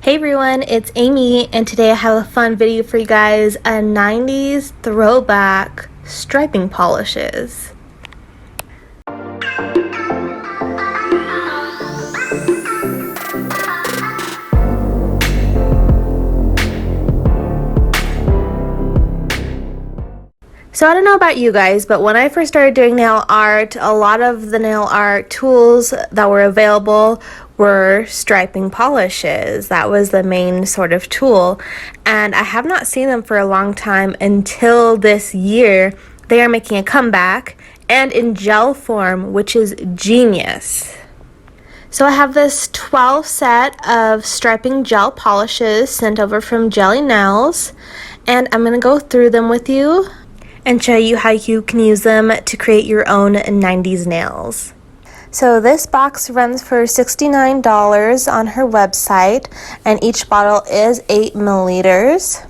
Hey everyone, it's Amy, and today I have a fun video for you guys, a 90s throwback striping polishes. So I don't know about you guys, but when I first started doing nail art, a lot of the nail art tools that were available were striping polishes. That was the main sort of tool, and I have not seen them for a long time until this year. They are making a comeback and in gel form, which is genius. So I have this 12 set of striping gel polishes sent over from Jelly Nails, and I'm going to go through them with you and show you how you can use them to create your own 90s nails. So this box runs for $69 on her website, and each bottle is 8 milliliters.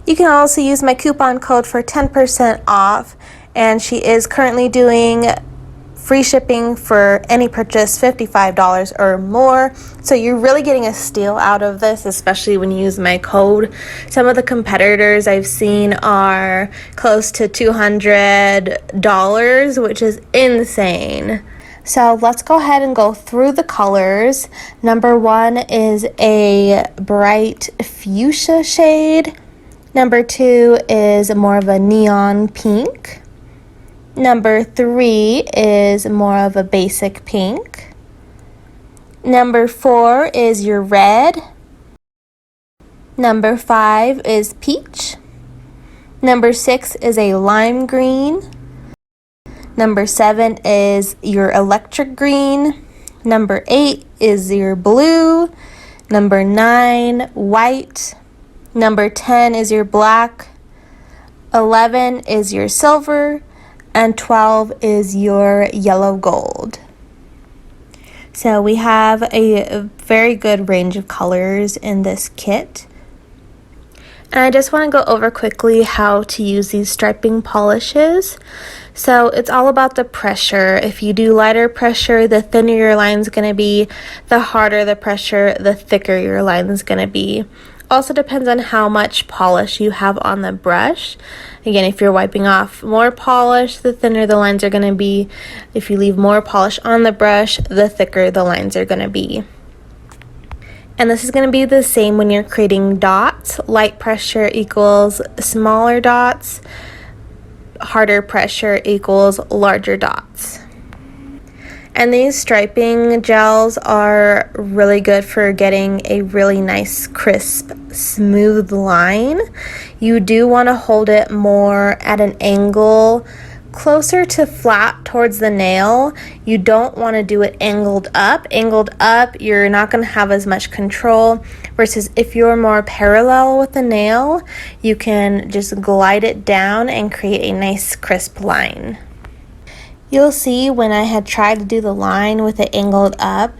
You can also use my coupon code for 10% off, and she is currently doing free shipping for any purchase $55 or more. So you're really getting a steal out of this, especially when you use my code. Some of the competitors I've seen are close to $200, which is insane. So let's go ahead and go through the colors. Number 1 is a bright fuchsia shade. Number 2 is more of a neon pink. Number 3 is more of a basic pink. Number 4 is your red. Number 5 is peach. Number 6 is a lime green. Number 7 is your electric green. Number 8 is your blue. Number 9, white. Number 10 is your black. 11 is your silver. And 12 is your yellow gold. So we have a very good range of colors in this kit. And I just want to go over quickly how to use these striping polishes. So it's all about the pressure. If you do lighter pressure, the thinner your line is going to be. The harder the pressure, the thicker your line is going to be. Also depends on how much polish you have on the brush. Again, if you're wiping off more polish, the thinner the lines are going to be. If you leave more polish on the brush, the thicker the lines are going to be. And this is going to be the same when you're creating dots. Light pressure equals smaller dots. Harder pressure equals larger dots. And these striping gels are really good for getting a really nice, crisp, smooth line. You do want to hold it more at an angle closer to flat towards the nail. You don't want to do it angled up. Angled up, you're not going to have as much control, versus if you're more parallel with the nail, you can just glide it down and create a nice, crisp line. You'll see when I had tried to do the line with it angled up,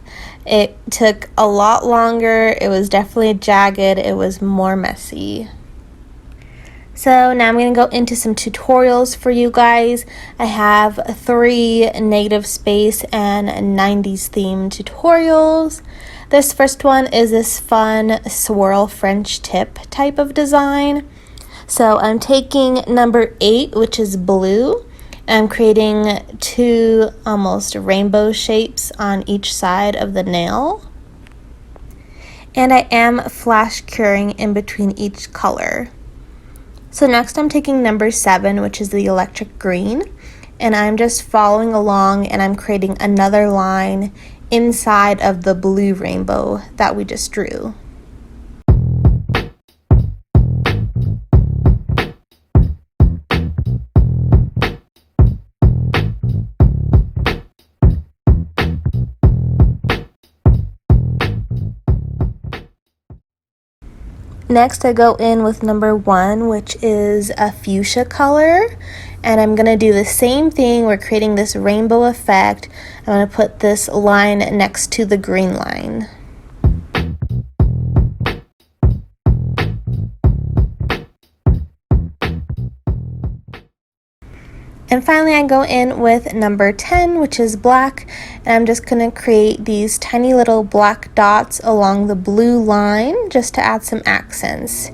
it took a lot longer. It was definitely jagged. It was more messy. So now I'm going to go into some tutorials for you guys. I have 3 negative space and 90s themed tutorials. This first one is this fun swirl French tip type of design. So I'm taking number 8, which is blue. I'm creating 2 almost rainbow shapes on each side of the nail. And I am flash curing in between each color. So next I'm taking number 7, which is the electric green, and I'm just following along and I'm creating another line inside of the blue rainbow that we just drew. Next, I go in with number 1, which is a fuchsia color, and I'm going to do the same thing. We're creating this rainbow effect. I'm going to put this line next to the green line. And finally, I go in with number 10, which is black, and I'm just going to create these tiny little black dots along the blue line just to add some accents.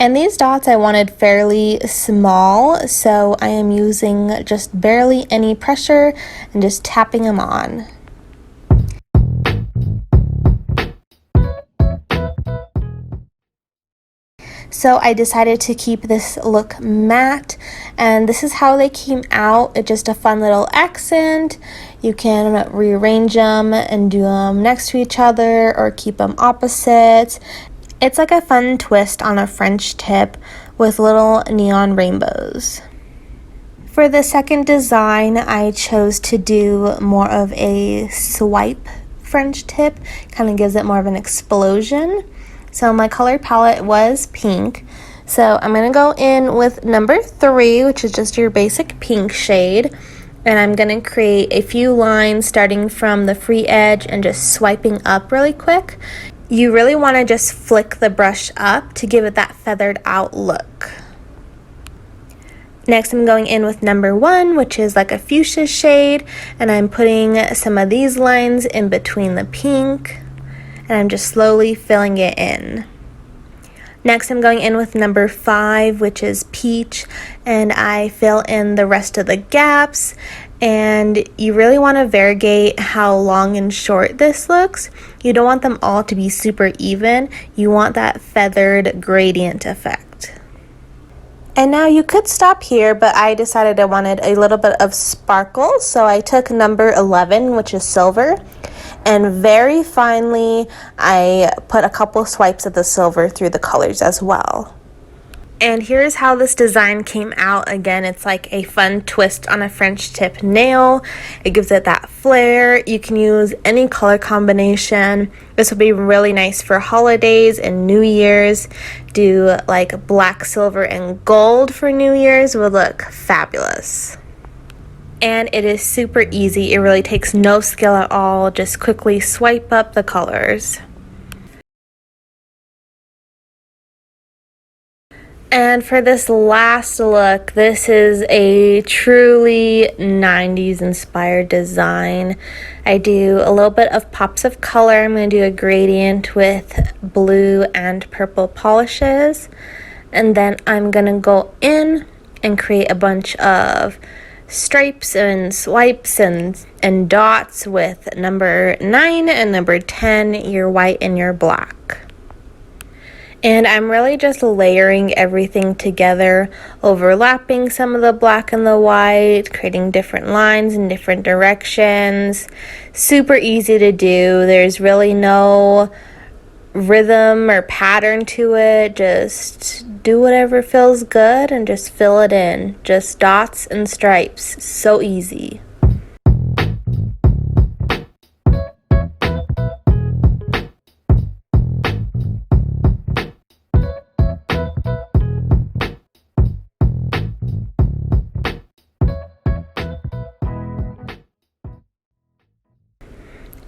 And these dots I wanted fairly small, so I am using just barely any pressure and just tapping them on. So I decided to keep this look matte, and this is how they came out. It's just a fun little accent. You can rearrange them and do them next to each other or keep them opposite. It's like a fun twist on a French tip with little neon rainbows. For the second design, I chose to do more of a swipe French tip. Kind of gives it more of an explosion. So my color palette was pink. So I'm going to go in with number 3, which is just your basic pink shade. And I'm going to create a few lines starting from the free edge and just swiping up really quick. You really want to just flick the brush up to give it that feathered out look. Next, I'm going in with number 1, which is like a fuchsia shade. And I'm putting some of these lines in between the pink. And I'm just slowly filling it in. Next, I'm going in with number 5, which is peach, and I fill in the rest of the gaps. And you really want to variegate how long and short this looks. You don't want them all to be super even. You want that feathered gradient effect. And now you could stop here, but I decided I wanted a little bit of sparkle, so I took number 11, which is silver. And very finely, I put a couple swipes of the silver through the colors as well. And here's how this design came out. Again, it's like a fun twist on a French tip nail. It gives it that flair. You can use any color combination. This will be really nice for holidays and New Year's. Do like black, silver, and gold for New Year's would look fabulous. And it is super easy. It really takes no skill at all. Just quickly swipe up the colors. And for this last look, this is a truly 90s inspired design. I do a little bit of pops of color. I'm going to do a gradient with blue and purple polishes. And then I'm going to go in and create a bunch of stripes and swipes and dots with number 9 and number 10, your white and your black. And I'm really just layering everything together, overlapping some of the black and the white, creating different lines in different directions. Super easy to do. There's really no rhythm or pattern to it. Just do whatever feels good and just fill it in. Just dots and stripes. So easy.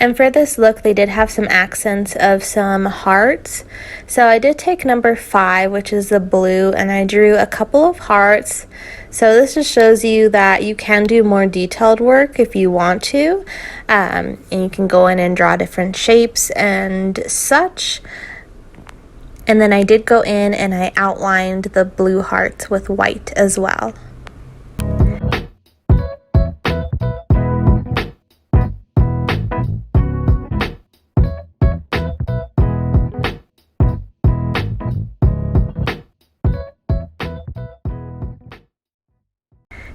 And for this look, they did have some accents of some hearts. So I did take number 5, which is the blue, and I drew a couple of hearts. So this just shows you that you can do more detailed work if you want to. And you can go in and draw different shapes and such. And then I did go in and I outlined the blue hearts with white as well.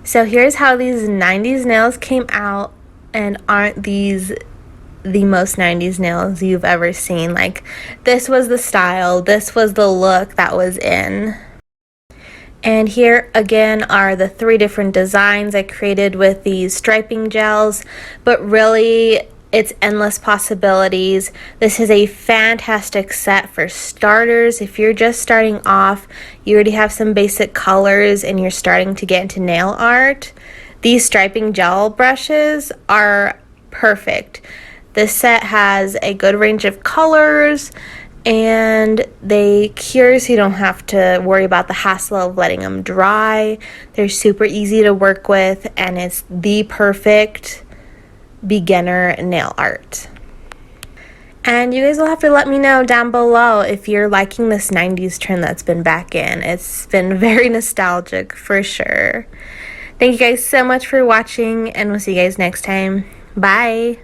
So here's how these 90s nails came out, and aren't these the most 90s nails you've ever seen? Like, this was the style, this was the look that was in. And here again are the 3 different designs I created with these striping gels, but really it's endless possibilities. This is a fantastic set for starters. If you're just starting off, you already have some basic colors and you're starting to get into nail art, these striping gel brushes are perfect. This set has a good range of colors and they cure so you don't have to worry about the hassle of letting them dry. They're super easy to work with, and it's the perfect beginner nail art. And you guys will have to let me know down below if you're liking this 90s trend that's been back in. It's been very nostalgic for sure. Thank you guys so much for watching, and we'll see you guys next time. Bye!